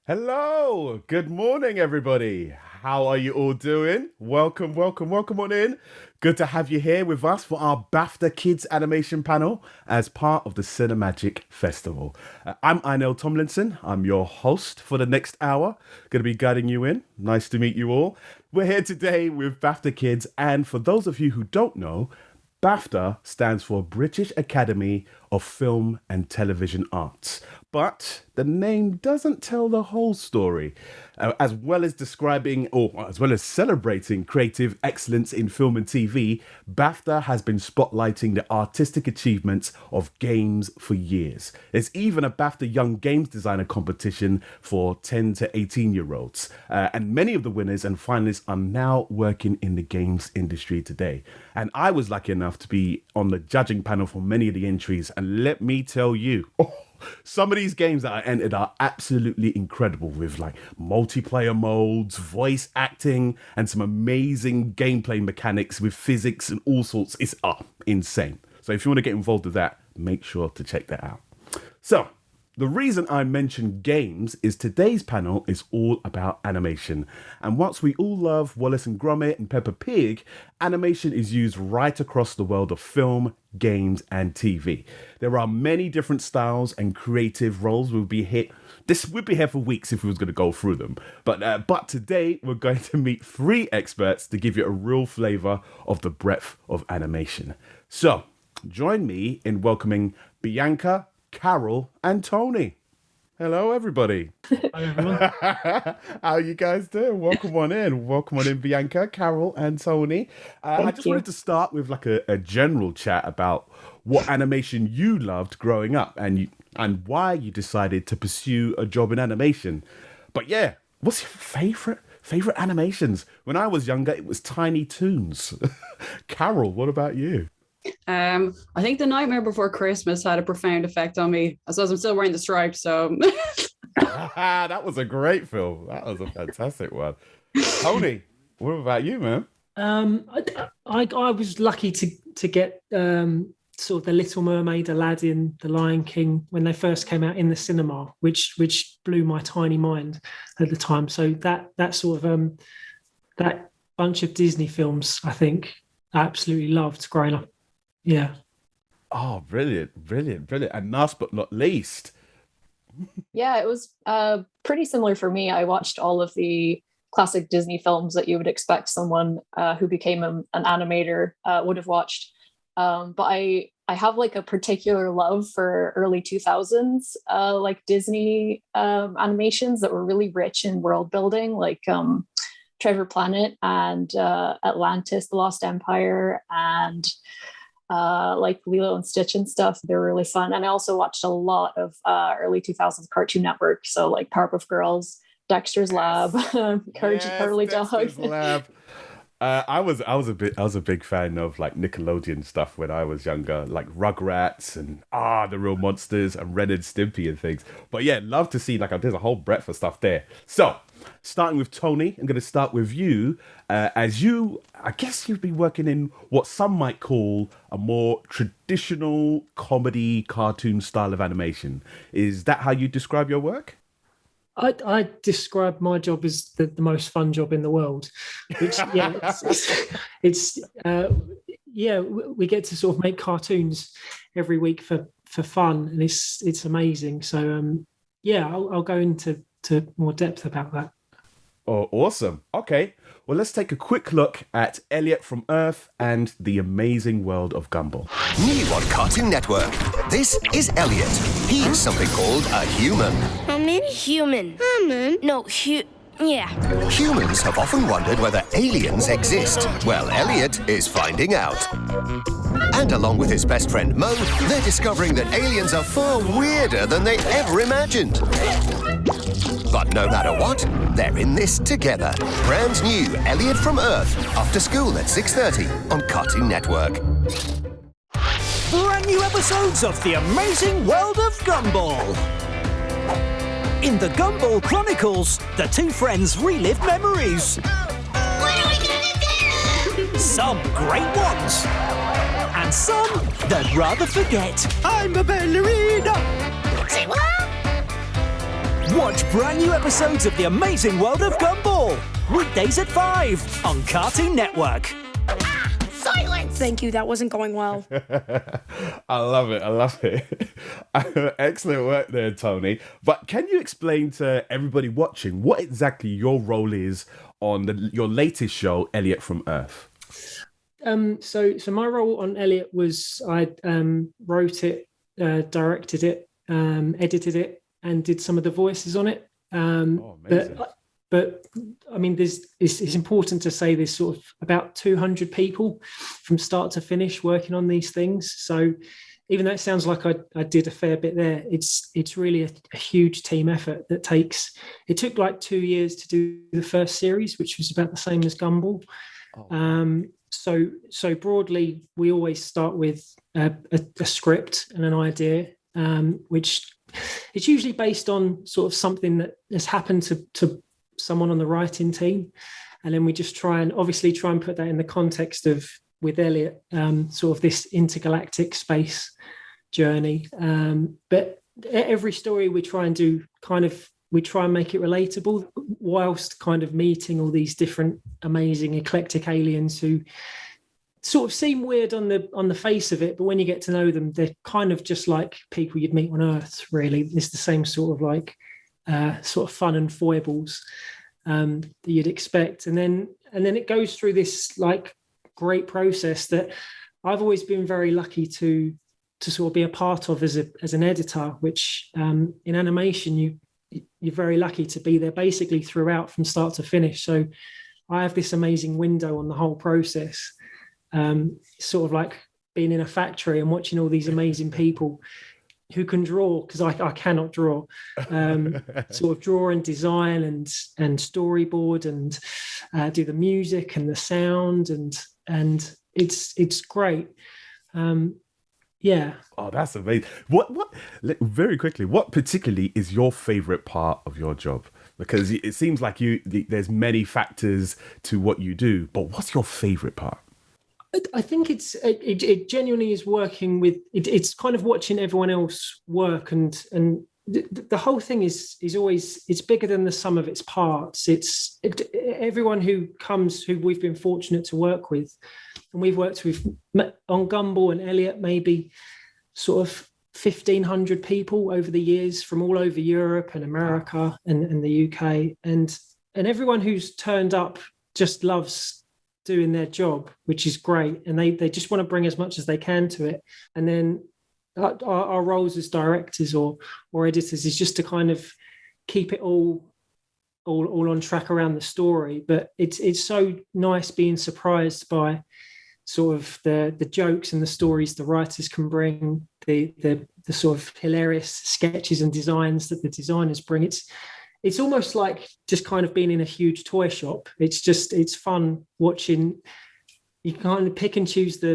Hello, good morning, everybody. How are you all doing? Welcome on in. Good to have you here with us for our BAFTA Kids Animation panel as part of the Cinemagic Festival. I'm Inel Tomlinson. I'm your host for the next hour. Going to be guiding you in. Nice to meet you all. We're here today with BAFTA Kids, and for those of you who don't know, BAFTA stands for British Academy of Film and Television Arts. But the name doesn't tell the whole story. As well as celebrating creative excellence in film and TV, BAFTA has been spotlighting the artistic achievements of games for years. There's even a BAFTA Young Games Designer competition for 10 to 18-year-olds. And many of the winners and finalists are now working in the games industry today. And I was lucky enough to be on the judging panel for many of the entries. And let me tell you, some of these games that I entered are absolutely incredible, with like multiplayer modes, voice acting, and some amazing gameplay mechanics with physics and all sorts. It's insane. So if you want to get involved with that, make sure to check that out. So the reason I mention games is today's panel is all about animation. And whilst we all love Wallace and Gromit and Peppa Pig, animation is used right across the world of film, games, and TV. There are many different styles and creative roles. We'd be here for weeks if we was going to go through them. But today we're going to meet three experts to give you a real flavour of the breadth of animation. So join me in welcoming Bianca, Carol, and Tony. Hello, everybody. Hi, everyone. How you guys doing? Welcome on in, Bianca, Carol, and Tony. I just wanted to start with like a general chat about what animation you loved growing up and why you decided to pursue a job in animation. But yeah, what's your favorite animations? When I was younger, it was Tiny Toons. Carol, what about you? I think The Nightmare Before Christmas had a profound effect on me. I suppose I'm still wearing the stripe, so. That was a great film. That was a fantastic one. Tony, what about you, man? I was lucky to get sort of The Little Mermaid, Aladdin, The Lion King when they first came out in the cinema, which blew my tiny mind at the time. So that sort of that bunch of Disney films, I think, I absolutely loved growing up. Yeah. Oh, brilliant. And last but not least. Yeah, it was pretty similar for me. I watched all of the classic Disney films that you would expect someone who became an animator would have watched. But I have like a particular love for early 2000s like Disney animations that were really rich in world building, like Treasure Planet and Atlantis, The Lost Empire, and like Lilo and Stitch and stuff. They're really fun. And I also watched a lot of early 2000s Cartoon Network. So like Powerpuff Girls, Dexter's Lab, Courage the Cowardly Dog. Lab. I was a big fan of like Nickelodeon stuff when I was younger, like Rugrats and The Real Monsters and Ren and Stimpy and things. But yeah, love to see like there's a whole breadth of stuff there. So starting with Tony, I'm going to start with you. As you, I guess you've been working in what some might call a more traditional comedy cartoon style of animation. Is that how you describe your work? I describe my job as the most fun job in the world, which we get to sort of make cartoons every week for fun, and it's amazing. So I'll go into more depth about that. Oh, awesome. Okay, well, let's take a quick look at Elliott from Earth and the amazing world of Gumball. New on Cartoon Network, this is Elliott. He's something called a human. I'm inhuman. Yeah. Humans have often wondered whether aliens exist. Well, Elliott is finding out. And along with his best friend Mo, they're discovering that aliens are far weirder than they ever imagined. But no matter what, they're in this together. Brand new Elliott from Earth, after school at 6:30 on Cartoon Network. Brand new episodes of The Amazing World of Gumball. In the Gumball Chronicles, the two friends relive memories. What are we gonna do? Some great ones. And some they'd rather forget. I'm a ballerina. Say what? Watch brand new episodes of The Amazing World of Gumball. Weekdays at 5 on Cartoon Network. Silence! Thank you, that wasn't going well. I love it. Excellent work there, Tony. But can you explain to everybody watching what exactly your role is on your latest show, Elliott from Earth? So my role on Elliott was I wrote it, directed it, edited it, and did some of the voices on it. Amazing. But I mean, it's important to say there's sort of about 200 people from start to finish working on these things. So even though it sounds like I did a fair bit there, it's really a huge team effort that it took like 2 years to do the first series, which was about the same as Gumball. So broadly, we always start with a script and an idea, which it's usually based on sort of something that has happened to someone on the writing team, and then we just try and put that in the context of, with Elliott, sort of this intergalactic space journey. But every story we try and make it relatable, whilst kind of meeting all these different amazing eclectic aliens who sort of seem weird on the face of it, but when you get to know them, they're kind of just like people you'd meet on Earth, really. It's the same sort of like sort of fun and foibles that you'd expect, and then it goes through this like great process that I've always been very lucky to sort of be a part of as an editor, which in animation you're very lucky to be there basically throughout from start to finish. So I have this amazing window on the whole process, sort of like being in a factory and watching all these amazing people who can draw, because I cannot draw, sort of draw and design and storyboard and do the music and the sound, and it's great. Yeah. Oh, that's amazing. What very quickly, what particularly is your favorite part of your job? Because it seems like there's many factors to what you do, but what's your favorite part? I think it genuinely is working with it's kind of watching everyone else work, and the whole thing is always, it's bigger than the sum of its parts. Everyone who we've been fortunate to work with, and we've worked with on Gumball and Elliott, maybe sort of 1,500 people over the years from all over Europe and America and the UK, and everyone who's turned up just loves doing their job, which is great, and they just want to bring as much as they can to it. And then our roles as directors or editors is just to kind of keep it all on track around the story. But it's so nice being surprised by sort of the jokes and the stories the writers can bring, the sort of hilarious sketches and designs that the designers bring. It's almost like just kind of being in a huge toy shop. It's fun watching. You kind of pick and choose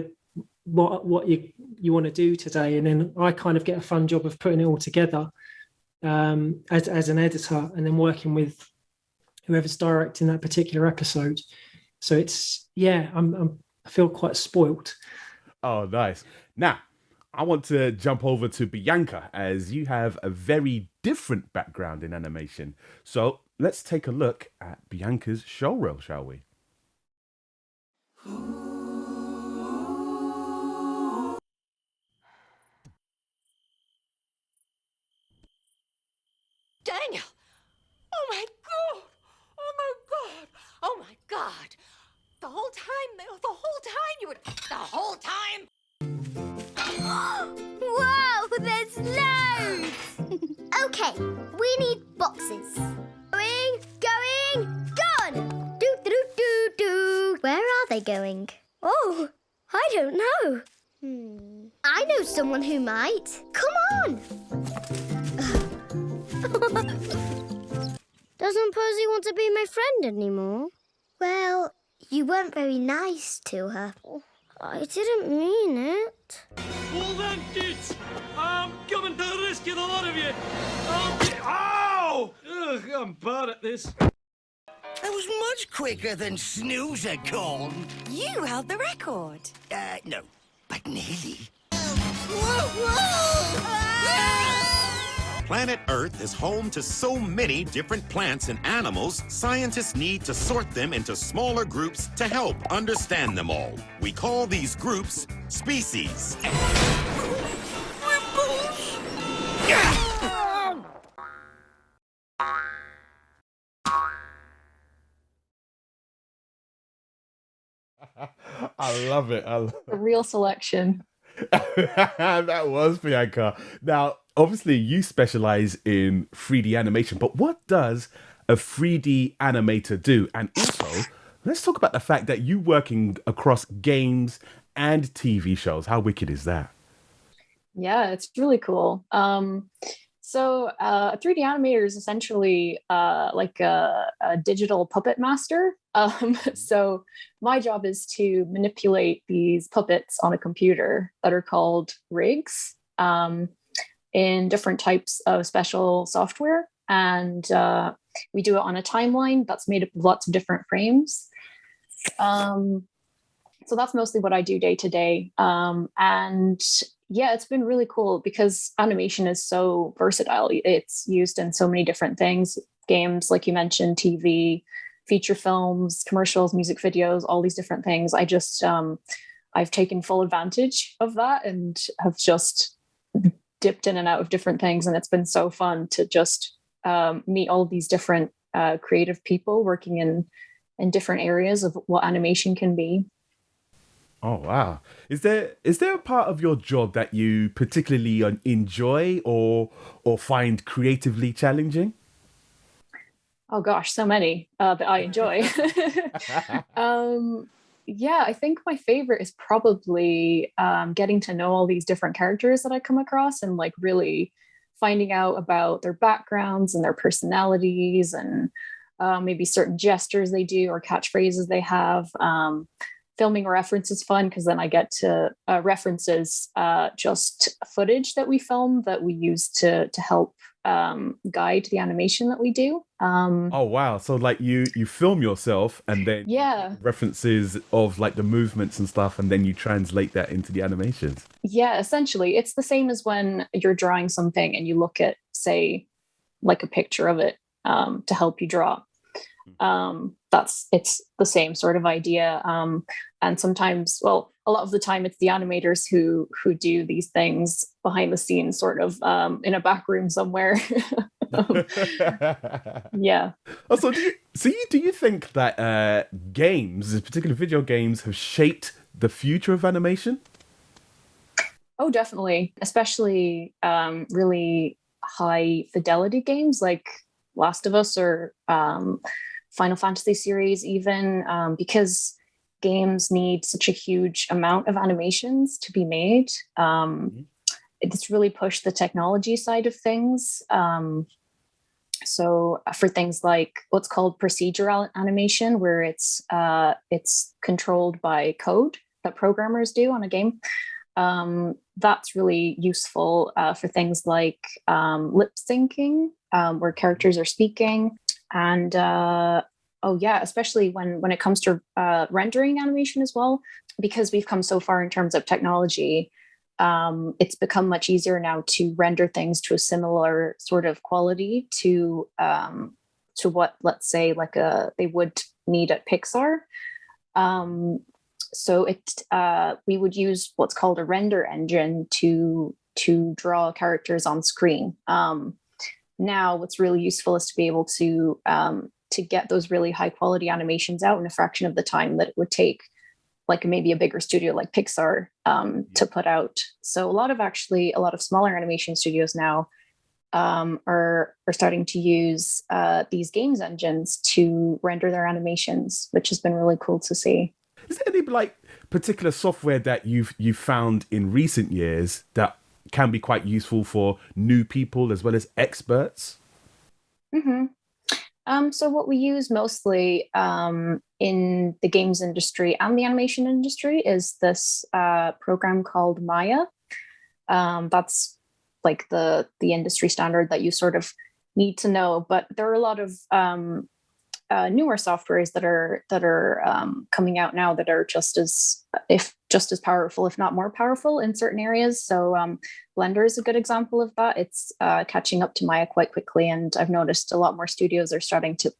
what you want to do today, and then I kind of get a fun job of putting it all together as an editor, and then working with whoever's directing that particular episode. So I feel quite spoilt. Oh, nice. Now, I want to jump over to Bianca, as you have a very different background in animation. So let's take a look at Bianca's show reel, shall we? Daniel! Oh my God! Oh my God! Oh my God! The whole time you were... The whole time? Whoa, there's loads! Okay, we need boxes. Going, gone! Do. Where are they going? Oh, I don't know. I know someone who might. Come on! Doesn't Posy want to be my friend anymore? Well, you weren't very nice to her. I didn't mean it. Hold on, kids! I'm coming to rescue the lot of you! Ow! Ugh, I'm bad at this. That was much quicker than Snoozer Corn. You held the record. No, but nearly. Planet Earth is home to so many different plants and animals, scientists need to sort them into smaller groups to help understand them all. We call these groups species. I love it. A real selection. That was Bianca. Now, obviously, you specialize in 3D animation, but what does a 3D animator do? And also, let's talk about the fact that you working across games and TV shows. How wicked is that? Yeah, it's really cool. So a 3D animator is essentially like a digital puppet master. So my job is to manipulate these puppets on a computer that are called rigs in different types of special software. And we do it on a timeline that's made up of lots of different frames. So that's mostly what I do day to day. And yeah, it's been really cool because animation is so versatile. It's used in so many different things. Games, like you mentioned, TV, feature films, commercials, music videos, all these different things. I've taken full advantage of that and have just dipped in and out of different things. And it's been so fun to just meet all of these different creative people working in different areas of what animation can be. Oh, wow. Is there a part of your job that you particularly enjoy or find creatively challenging? Oh gosh, so many that I enjoy. Yeah, I think my favorite is probably getting to know all these different characters that I come across and like really finding out about their backgrounds and their personalities and maybe certain gestures they do or catchphrases they have. Filming a reference is fun because then I get to references just footage that we film that we use to help guide the animation that we do. Oh wow! So like you film yourself and then references of like the movements and stuff, and then you translate that into the animations. Yeah, essentially, it's the same as when you're drawing something and you look at, say, like a picture of it to help you draw. It's the same sort of idea. And sometimes, well, a lot of the time it's the animators who do these things behind the scenes, sort of in a back room somewhere. Yeah. Also, do you think that games, particularly video games, have shaped the future of animation? Oh, definitely. Especially really high fidelity games like Last of Us or Final Fantasy series even, because games need such a huge amount of animations to be made. It's really pushed the technology side of things. So for things like what's called procedural animation, where it's controlled by code that programmers do on a game, that's really useful for things like lip syncing, where characters are speaking. And especially when it comes to rendering animation as well, because we've come so far in terms of technology, it's become much easier now to render things to a similar sort of quality to what, let's say, they would need at Pixar. So we would use what's called a render engine to draw characters on screen. Now, what's really useful is to be able to get those really high quality animations out in a fraction of the time that it would take, like maybe a bigger studio like Pixar to put out. So a lot of smaller animation studios now are starting to use these games engines to render their animations, which has been really cool to see. Is there any like particular software that you've found in recent years that can be quite useful for new people as well as experts? Mm-hmm. So what we use mostly in the games industry and the animation industry is this program called Maya. That's like the industry standard that you sort of need to know. But there are a lot of newer softwares that are coming out now that are just as powerful, if not more powerful in certain areas. So Blender is a good example of that. It's catching up to Maya quite quickly, and I've noticed a lot more studios are starting to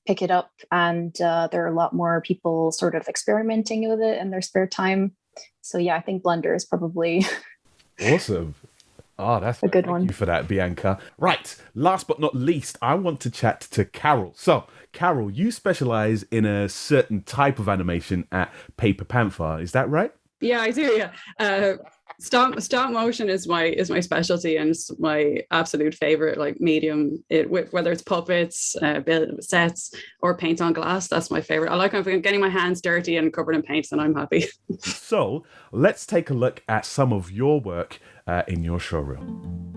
pick it up, and there are a lot more people sort of experimenting with it in their spare time. So yeah, I think Blender is probably awesome. Oh, that's a good one. Thank you for that, Bianca. Right, last but not least, I want to chat to Carol. So, Carol, you specialize in a certain type of animation at Paper Panther. Is that right? Yeah, I do. Yeah, stop motion is my specialty, and it's my absolute favorite like medium. Whether it's puppets, sets, or paint on glass, that's my favorite. I like getting my hands dirty and covered in paint, and I'm happy. So let's take a look at some of your work in your showroom.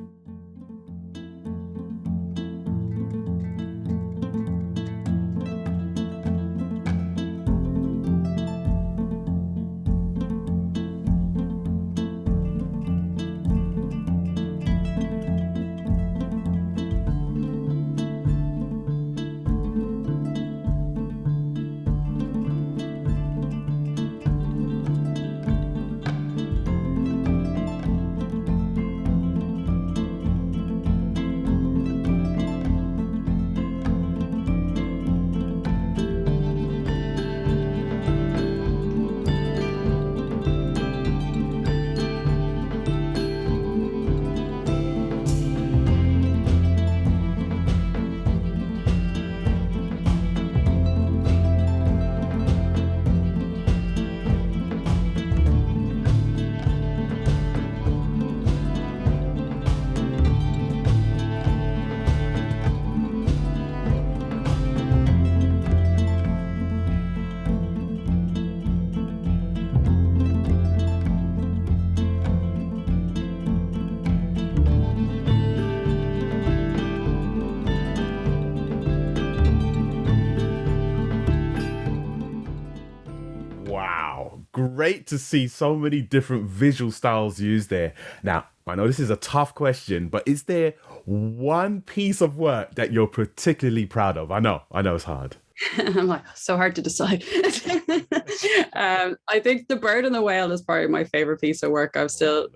Great to see so many different visual styles used there. Now, I know this is a tough question, but is there one piece of work that you're particularly proud of? I know it's hard. I'm like, so hard to decide. I think The Bird and the Whale is probably my favorite piece of work. I'm still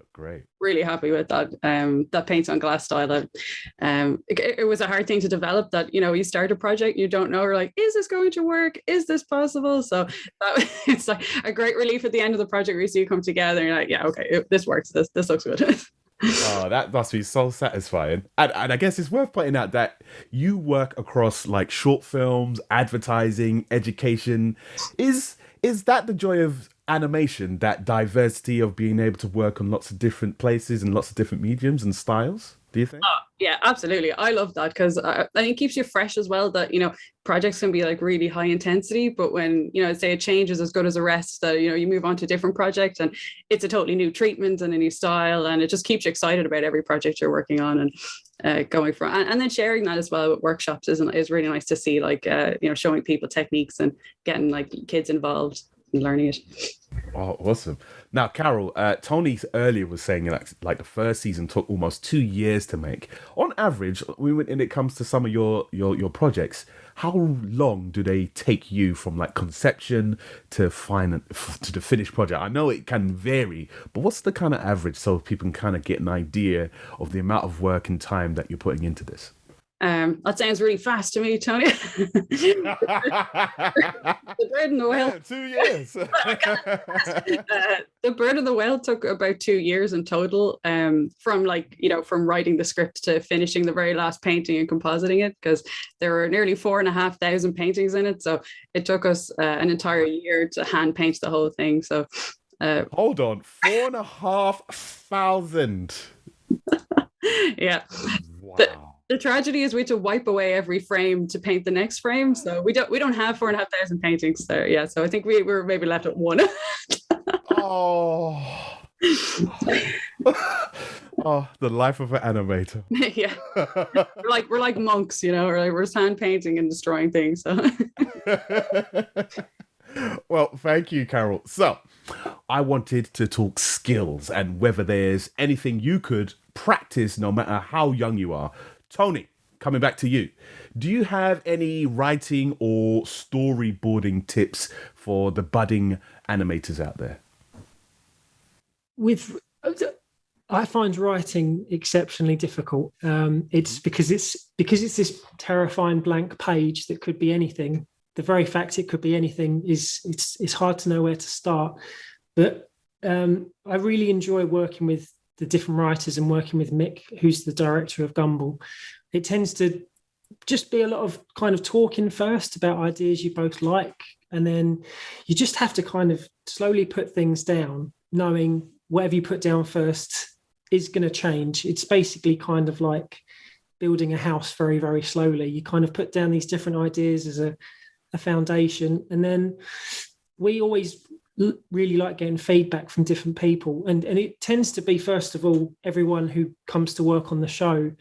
really happy with that. That paint on glass style. It was a hard thing to develop. That you start a project, you don't know. You're like, is this going to work? Is this possible? So it's like a great relief at the end of the project where you see it come together. And you're like, yeah, okay, this works. This looks good. Oh, that must be so satisfying. And I guess it's worth pointing out that you work across like short films, advertising, education. Is that the joy of animation, that diversity of being able to work on lots of different places and lots of different mediums and styles? Do you think? Yeah, absolutely. I love that because I think it keeps you fresh as well. That projects can be like really high intensity, but when say a change is as good as a rest, that you move on to a different project and it's a totally new treatment and a new style, and it just keeps you excited about every project you're working on and going for, and then sharing that as well with workshops is really nice to see. Like showing people techniques and getting like kids involved and learning it. Oh, awesome. Now, Carol, Tony earlier was saying like the first season took almost 2 years to make. On average, when it comes to some of your projects, how long do they take you from like conception to the finished project? I know it can vary, but what's the kind of average so people can kind of get an idea of the amount of work and time that you're putting into this? That sounds really fast to me, Tony. The Bird and the Whale. 2 years. The Bird and the Whale took about 2 years in total, from writing the script to finishing the very last painting and compositing it, because there were nearly 4,500 paintings in it. So it took us an entire year to hand paint the whole thing. So hold on, 4,500. Yeah. Wow. The tragedy is we had to wipe away every frame to paint the next frame, so we don't have 4,500 paintings there. Yeah, so I think we were maybe left at one. Oh, the life of an animator. Yeah, we're like monks, we're just hand painting and destroying things. So. Well, thank you, Carol. So, I wanted to talk skills and whether there's anything you could practice no matter how young you are. Tony, coming back to you. do you have any writing or storyboarding tips for the budding animators out there? I find writing exceptionally difficult. It's because it's this terrifying blank page that could be anything. The very fact it could be anything it's hard to know where to start. But I really enjoy working with the different writers and working with Mick, who's the director of Gumball. It tends to just be a lot of kind of talking first about ideas you both like, and then you just have to kind of slowly put things down, knowing whatever you put down first is going to change. It's basically kind of like building a house very, very slowly. You kind of put down these different ideas as a foundation, and then we always really like getting feedback from different people, and it tends to be, first of all, everyone who comes to work on the show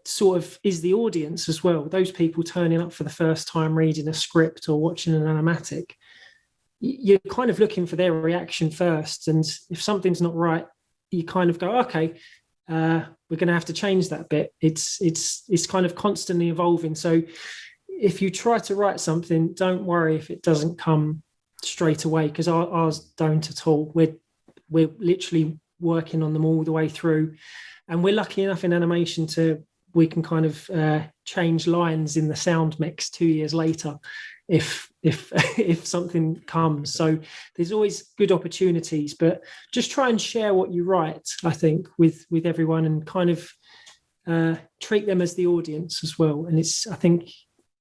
sort of is the audience as well. Those people turning up for the first time reading a script or watching an animatic, you're kind of looking for their reaction first, and if something's not right, you kind of go, okay, we're going to have to change that bit. It's kind of constantly evolving. So if you try to write something, don't worry if it doesn't come straight away, because ours don't at all. We're literally working on them all the way through, and we're lucky enough in animation we can kind of change lines in the sound mix 2 years later if something comes. So there's always good opportunities, but just try and share what you write, I think, with everyone, and kind of treat them as the audience as well. And I think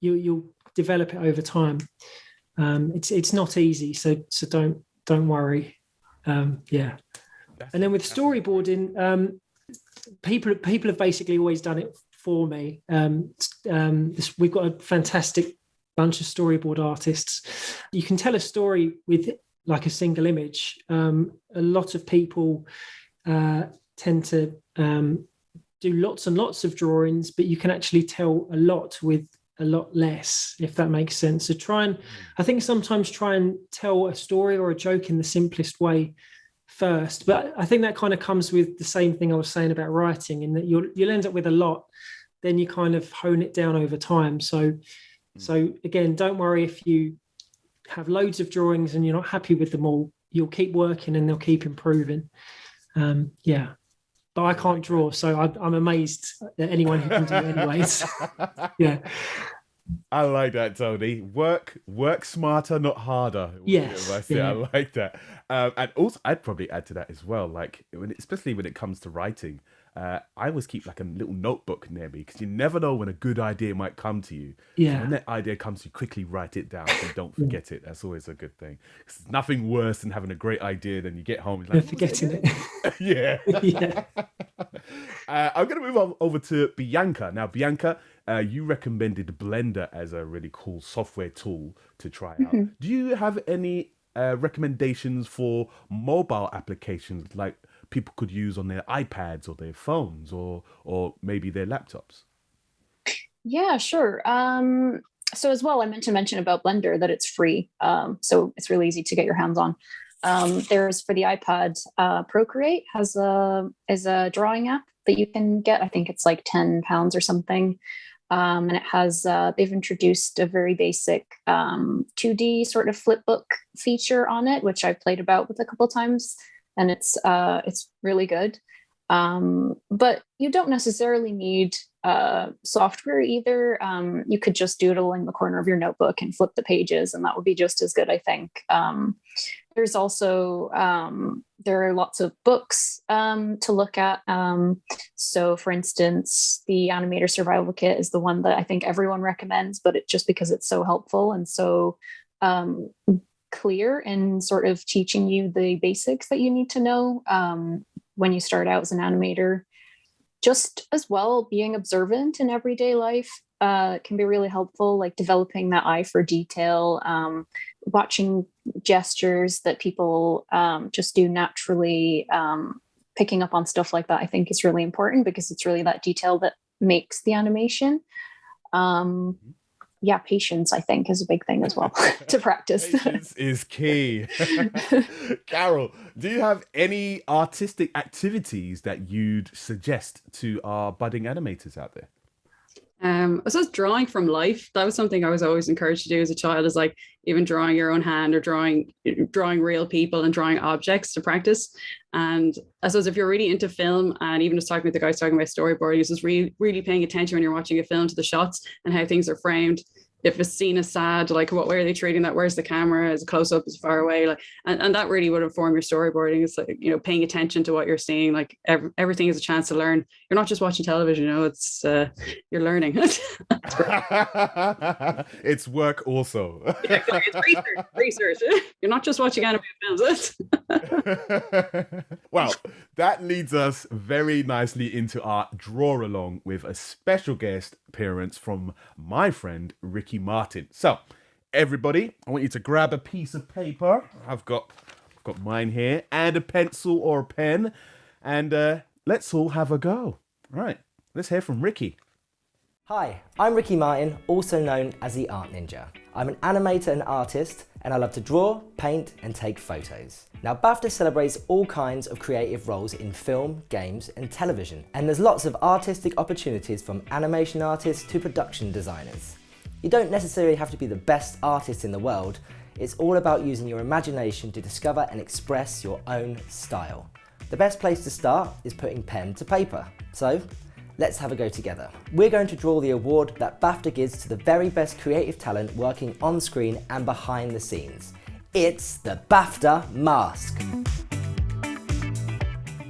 you'll develop it over time. It's not easy, so don't worry. Yeah. And then with storyboarding, people have basically always done it for me. We've got a fantastic bunch of storyboard artists. You can tell a story with like a single image. A lot of people tend to do lots and lots of drawings, but you can actually tell a lot with a lot less, if that makes sense. So I think sometimes try and tell a story or a joke in the simplest way first. But I think that kind of comes with the same thing I was saying about writing, in that you'll end up with a lot, then you kind of hone it down over time. So again, don't worry if you have loads of drawings and you're not happy with them all. You'll keep working and they'll keep improving. Yeah. But I can't draw, so I'm amazed at anyone who can do it anyways. Yeah. I like that, Tony. Work smarter, not harder. Yes. I like that. And also, I'd probably add to that as well. Like, especially when it comes to writing, I always keep like a little notebook near me, because you never know when a good idea might come to you. Yeah. So when that idea comes, you quickly write it down so you don't forget it. That's always a good thing. There's nothing worse than having a great idea, then you get home and like, forgetting it. Yeah. Yeah. I'm going to move on over to Bianca. Now, Bianca, you recommended Blender as a really cool software tool to try out. Do you have any recommendations for mobile applications like people could use on their iPads or their phones or maybe their laptops? Yeah, sure. So as well, I meant to mention about Blender that it's free. So it's really easy to get your hands on. There's, for the iPad, Procreate is a drawing app that you can get. I think it's like £10 or something. And it has, they've introduced a very basic 2D sort of flipbook feature on it, which I've played about with a couple of times, and it's really good. But you don't necessarily need software either. You could just doodle in the corner of your notebook and flip the pages, and that would be just as good, I think. There's also, there are lots of books to look at. So for instance, the Animator Survival Kit is the one that I think everyone recommends, but just because it's so helpful and so clear in sort of teaching you the basics that you need to know when you start out as an animator. Just as well, being observant in everyday life can be really helpful, like developing that eye for detail, watching gestures that people just do naturally, picking up on stuff like that, I think is really important, because it's really that detail that makes the animation. Yeah, patience, I think, is a big thing as well to practice. Patience is key. Carol, do you have any artistic activities that you'd suggest to our budding animators out there? I suppose drawing from life, that was something I was always encouraged to do as a child, is like even drawing your own hand or drawing real people and drawing objects to practice. And I suppose if you're really into film, and even just talking with the guys talking about storyboarding, is just really paying attention when you're watching a film to the shots and how things are framed. If a scene is sad, like what way are they treating that? Where's the camera? Is it close up? Is it far away? Like, and that really would inform your storyboarding. It's like, you know, paying attention to what you're seeing. Like everything is a chance to learn. You're not just watching television, you know, it's you're learning. It's work also. Yeah, it's research. You're not just watching animated films. Well, that leads us very nicely into our draw along with a special guest appearance from my friend Ricky Martin. So, everybody, I want you to grab a piece of paper. I've got mine here, and a pencil or a pen, and let's all have a go. All right, let's hear from Ricky. Hi, I'm Ricky Martin, also known as the Art Ninja. I'm an animator and artist, and I love to draw, paint, and take photos. Now, BAFTA celebrates all kinds of creative roles in film, games, and television, and there's lots of artistic opportunities from animation artists to production designers. You don't necessarily have to be the best artist in the world. It's all about using your imagination to discover and express your own style. The best place to start is putting pen to paper. So, let's have a go together. We're going to draw the award that BAFTA gives to the very best creative talent working on screen and behind the scenes. It's the BAFTA Mask.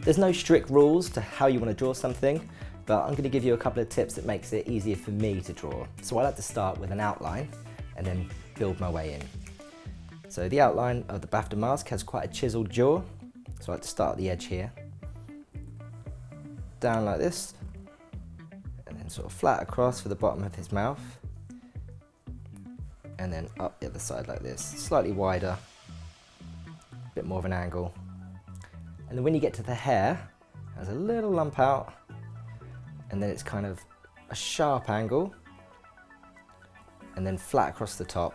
There's no strict rules to how you want to draw something, but I'm going to give you a couple of tips that makes it easier for me to draw. So I like to start with an outline and then build my way in. So the outline of the BAFTA Mask has quite a chiseled jaw, so I like to start at the edge here, down like this, and then sort of flat across for the bottom of his mouth, and then up the other side like this, slightly wider, a bit more of an angle. And then when you get to the hair, there's a little lump out, and then it's kind of a sharp angle, and then flat across the top.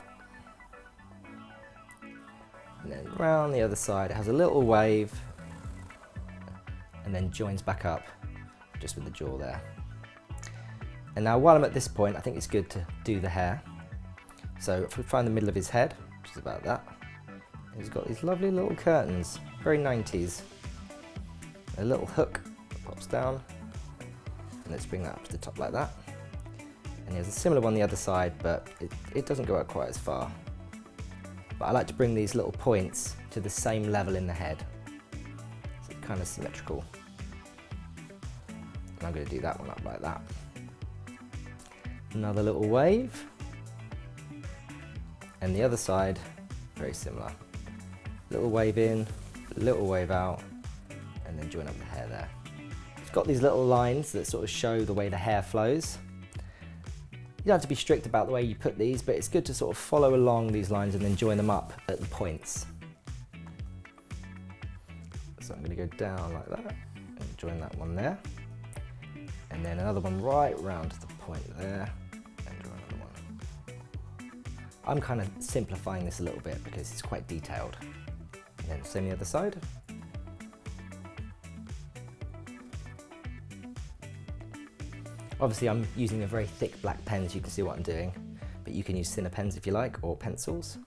And then round the other side, it has a little wave, and then joins back up, just with the jaw there. And now while I'm at this point, I think it's good to do the hair. So if we find the middle of his head, which is about that, he's got these lovely little curtains, very 90s. A little hook that pops down, and let's bring that up to the top like that. And there's a similar one on the other side, but it doesn't go out quite as far. But I like to bring these little points to the same level in the head, so it's kind of symmetrical. And I'm going to do that one up like that. Another little wave, and the other side, very similar. Little wave in, little wave out, and then join up the hair there. It's got these little lines that sort of show the way the hair flows. You don't have to be strict about the way you put these, but it's good to sort of follow along these lines and then join them up at the points. So I'm going to go down like that and join that one there. And then another one right round to the point there and join another one. I'm kind of simplifying this a little bit because it's quite detailed. And then same the other side. Obviously I'm using a very thick black pen so you can see what I'm doing, but you can use thinner pens if you like, or pencils.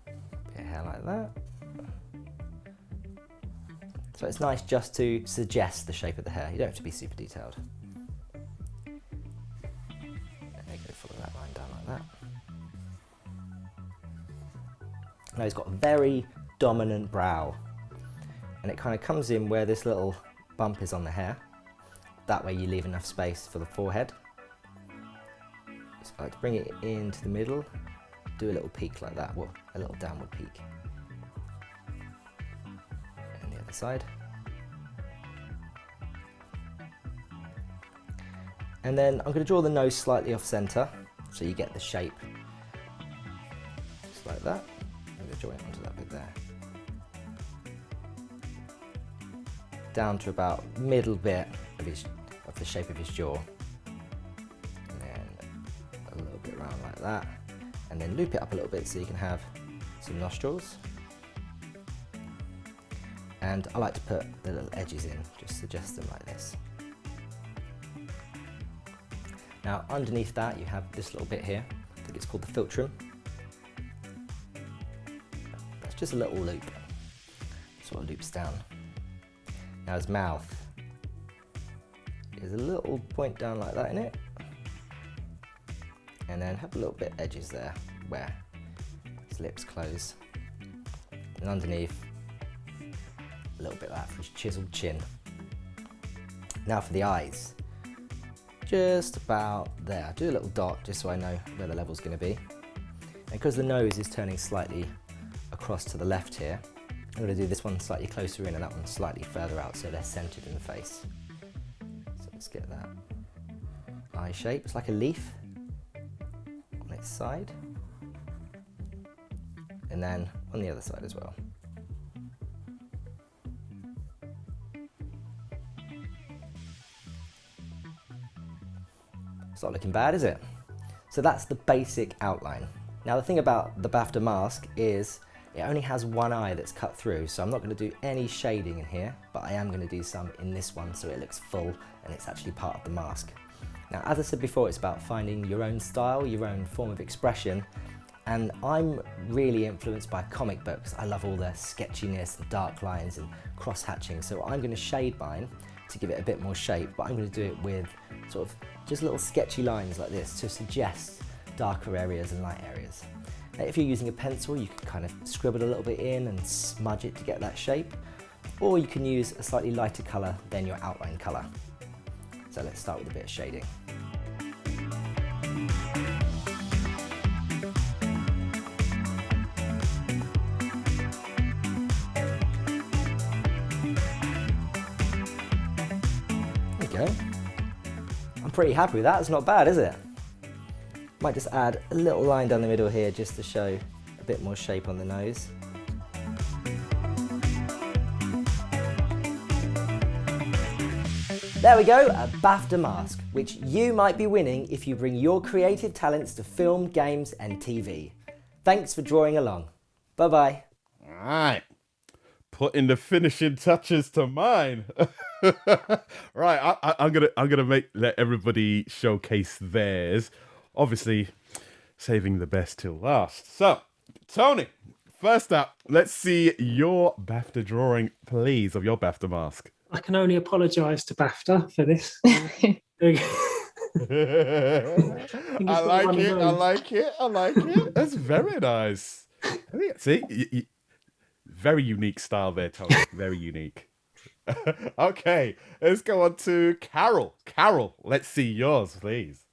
Bit of hair like that. So it's nice just to suggest the shape of the hair, you don't have to be super detailed. And then go follow that line down like that. Now he's got a very dominant brow, and it kind of comes in where this little bump is on the hair. That way you leave enough space for the forehead. So I like to bring it into the middle, do a little peak like that, well, a little downward peak. And the other side. And then I'm going to draw the nose slightly off center, so you get the shape. Just like that. I'm going to join it onto that bit there. Down to about middle bit of the shape of his jaw, and then a little bit round like that, and then loop it up a little bit so you can have some nostrils. And I like to put the little edges in, just suggest them like this. Now underneath that you have this little bit here, I think it's called the filtrum. That's just a little loop, sort of loops down. Now his mouth is a little point down like that in it, and then have a little bit edges there where his lips close, and underneath a little bit of that for his chiseled chin. Now for the eyes, just about there. Do a little dot just so I know where the level's going to be. And because the nose is turning slightly across to the left here, I'm going to do this one slightly closer in and that one slightly further out so they're centered in the face. So let's get that eye shape. It's like a leaf on its side, and then on the other side as well. It's not looking bad, is it? So that's the basic outline. Now the thing about the BAFTA mask is it only has one eye that's cut through, so I'm not going to do any shading in here, but I am going to do some in this one so it looks full and it's actually part of the mask. Now, as I said before, it's about finding your own style, your own form of expression, and I'm really influenced by comic books. I love all the sketchiness, and dark lines and cross-hatching, so I'm going to shade mine to give it a bit more shape, but I'm going to do it with sort of just little sketchy lines like this to suggest darker areas and light areas. Now, if you're using a pencil, you can kind of scribble a little bit in and smudge it to get that shape, or you can use a slightly lighter colour than your outline colour. So let's start with a bit of shading. There we go. I'm pretty happy with that, it's not bad, is it? Might just add a little line down the middle here just to show a bit more shape on the nose. There we go, a BAFTA mask, which you might be winning if you bring your creative talents to film, games and TV. Thanks for drawing along. Bye-bye. All right. Putting the finishing touches to mine. Right, I'm gonna let everybody showcase theirs. Obviously, saving the best till last. So, Tony, first up, let's see your BAFTA drawing, please, of your BAFTA mask. I can only apologise to BAFTA for this. I like it. That's very nice. See, very unique style there, Tony. Very unique. Okay, let's go on to Carol. Carol, let's see yours, please.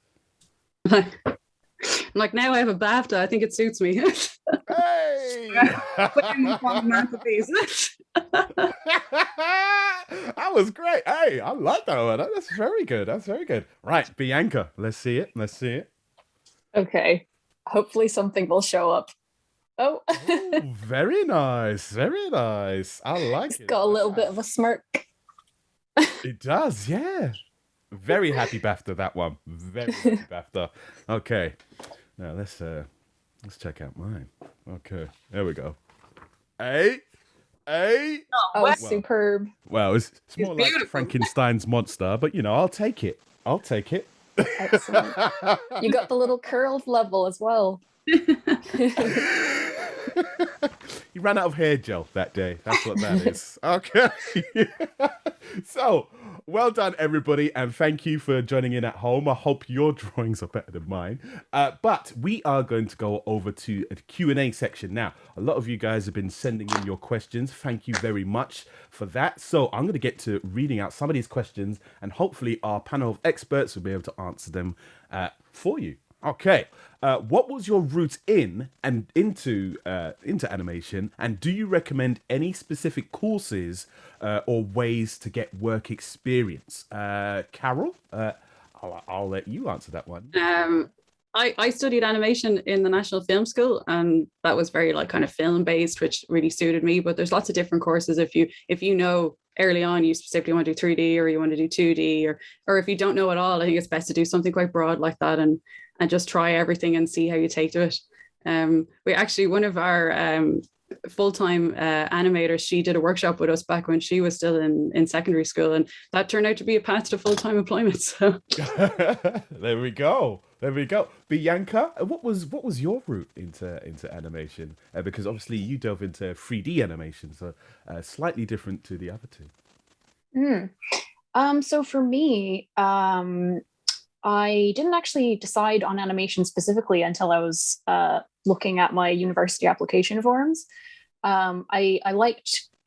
Like now I have a BAFTA. I think it suits me. Hey! That was great. Hey, I like that one. That's very good. That's very good. Right, Bianca, let's see it. Let's see it. Okay. Hopefully something will show up. Oh. Ooh, very nice. Very nice. I like it. It's got a little bit of a smirk. It does, yeah. Very happy BAFTA, that one. Very happy BAFTA. Okay. Now let's check out mine. Okay. There we go. Oh, well, superb. Well, it's more like Frankenstein's monster, but you know, I'll take it. I'll take it. Excellent. You got the little curled level as well. He ran out of hair gel that day. That's what that is. Okay. So, well done, everybody, and thank you for joining in at home. I hope your drawings are better than mine. But we are going to go over to a Q&A section now. A lot of you guys have been sending in your questions. Thank you very much for that. So I'm going to get to reading out some of these questions, and hopefully our panel of experts will be able to answer them for you. Okay, what was your route into animation, and do you recommend any specific courses or ways to get work experience? Carol, I'll let you answer that one. I studied animation in the National Film School, and that was very like kind of film based, which really suited me. But there's lots of different courses if you know early on you specifically want to do 3D or you want to do 2D, or if you don't know at all, I think it's best to do something quite broad like that and just try everything and see how you take to it. We actually, one of our full-time animator. She did a workshop with us back when she was still in secondary school, and that turned out to be a path to full-time employment. So there we go. Bianca, what was your route into animation? Because obviously you delve into 3D animation, so slightly different to the other two. So for me, I didn't actually decide on animation specifically until I was looking at my university application forms. I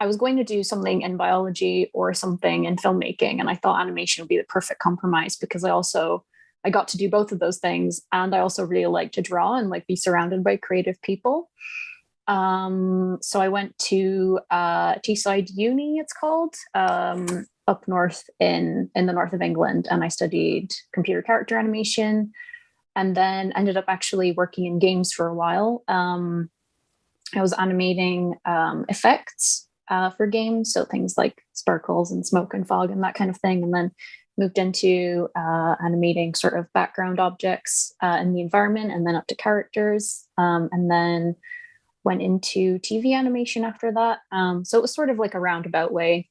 was going to do something in biology or something in filmmaking, and I thought animation would be the perfect compromise because I got to do both of those things, and I also really like to draw and like be surrounded by creative people. So I went to Teesside Uni, it's called, up north in the north of England, and I studied computer character animation, and then ended up actually working in games for a while. I was animating effects for games, so things like sparkles and smoke and fog and that kind of thing, and then moved into animating sort of background objects in the environment, and then up to characters, and then went into TV animation after that. So it was sort of like a roundabout way.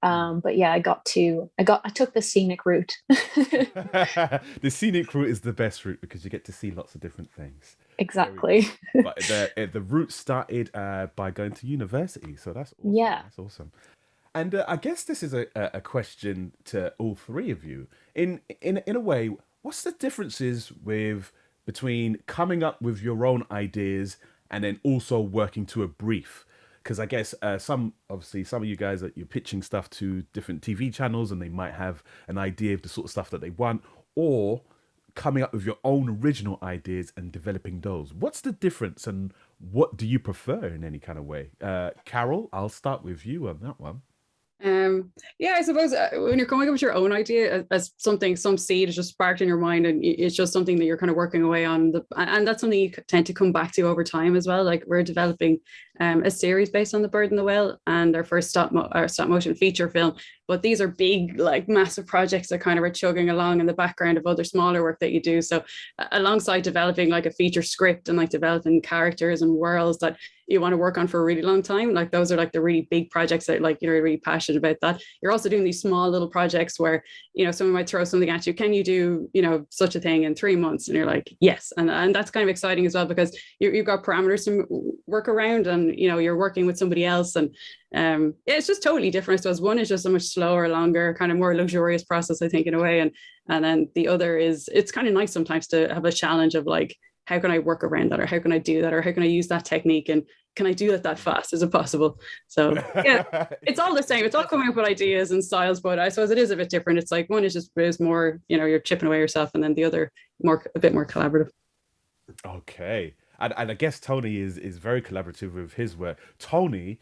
But yeah, I took the scenic route. The scenic route is the best route because you get to see lots of different things. Exactly. But the route started by going to university, so that's awesome. Yeah, that's awesome. And I guess this is a question to all three of you. In a way, what's the differences between coming up with your own ideas and then also working to a brief? Because I guess some of you guys, you're pitching stuff to different TV channels and they might have an idea of the sort of stuff that they want, or coming up with your own original ideas and developing those. What's the difference and what do you prefer in any kind of way? Carol, I'll start with you on that one. I suppose when you're coming up with your own idea as some seed is just sparked in your mind, and it's just something that you're kind of working away on, and that's something you tend to come back to over time as well. Like we're developing a series based on The Bird and the Whale and our first stop motion feature film, but these are big, like massive projects that kind of are chugging along in the background of other smaller work that you do. So alongside developing like a feature script and like developing characters and worlds that you want to work on for a really long time, like those are like the really big projects that like you're really passionate about. That you're also doing these small little projects where someone might throw something at you, can you do such a thing in 3 months, and you're like yes, and that's kind of exciting as well because you've got parameters to work around, and you're working with somebody else, and it's just totally different. So one is just a much slower, longer, kind of more luxurious process, I think, in a way, and then the other is, it's kind of nice sometimes to have a challenge of like, how can I work around that, or how can I do that, or how can I use that technique, and can I do it that fast? Is it possible? So yeah, it's all the same. It's all coming up with ideas and styles, but I suppose it is a bit different. It's like one is more, you're chipping away yourself, and then the other a bit more collaborative. Okay, and I guess Tony is very collaborative with his work. Tony,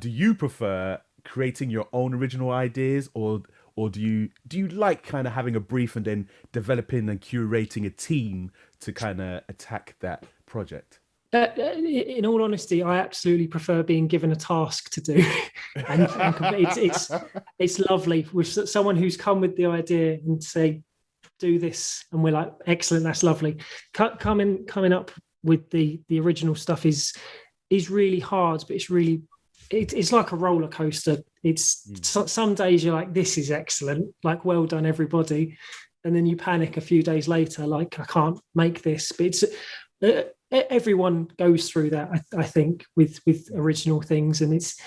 do you prefer creating your own original ideas, or do you like kind of having a brief and then developing and curating a team to kind of attack that project? In all honesty, I absolutely prefer being given a task to do, and it's lovely with someone who's come with the idea and say, do this, and we're like, excellent, that's lovely. Coming up with the original stuff is really hard, but it's like a roller coaster. Some days you're like, this is excellent, like well done everybody, and then you panic a few days later, like I can't make this. But it's everyone goes through that, I think, with original things, and it's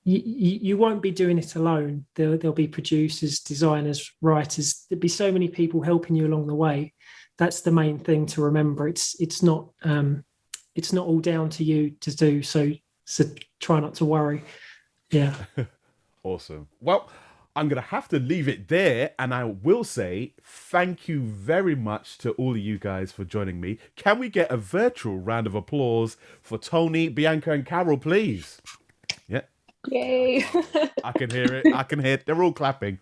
you won't be doing it alone. There'll be producers, designers, writers. There'll be so many people helping you along the way. That's the main thing to remember. It's not all down to you to do. So try not to worry. Yeah. Awesome. Well, I'm going to have to leave it there, and I will say thank you very much to all of you guys for joining me. Can we get a virtual round of applause for Tony, Bianca, and Carol, please? Yeah. Yay. I can hear it. They're all clapping.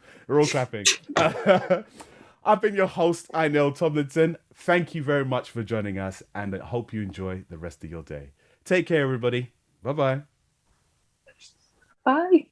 I've been your host, Inel Tomlinson. Thank you very much for joining us, and I hope you enjoy the rest of your day. Take care, everybody. Bye-bye. Bye.